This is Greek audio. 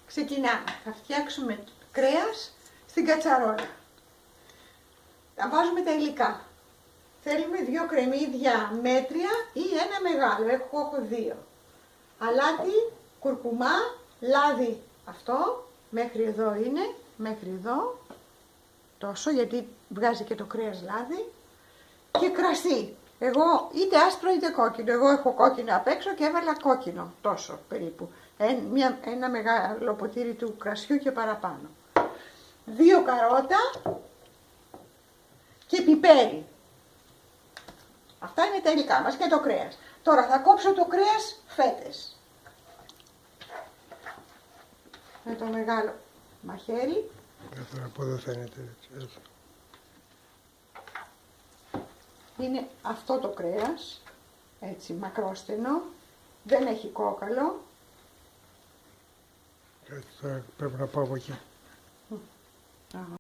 Ξεκινάμε. Θα φτιάξουμε κρέας στην κατσαρόλα. Θα βάζουμε τα υλικά. Θέλουμε 2 κρεμμύδια μέτρια ή ένα μεγάλο. Έχω 2. Αλάτι, κουρκουμά, λάδι. Αυτό μέχρι εδώ είναι. Μέχρι εδώ. Τόσο, γιατί βγάζει και το κρέας λάδι. Και κρασί. Εγώ είτε άσπρο είτε κόκκινο. Εγώ έχω κόκκινο απ' έξω και έβαλα κόκκινο. Τόσο περίπου. Ένα μεγάλο ποτήρι του κρασιού και παραπάνω. 2 καρότα και πιπέρι. Αυτά είναι τα υλικά μας και το κρέας. Τώρα θα κόψω το κρέας φέτες. Με το μεγάλο μαχαίρι. Τώρα από εδώ φαίνεται έτσι. Είναι αυτό το κρέας, έτσι μακρόστενο, δεν έχει κόκαλο. Τώρα πρέπει να πάω από εκεί.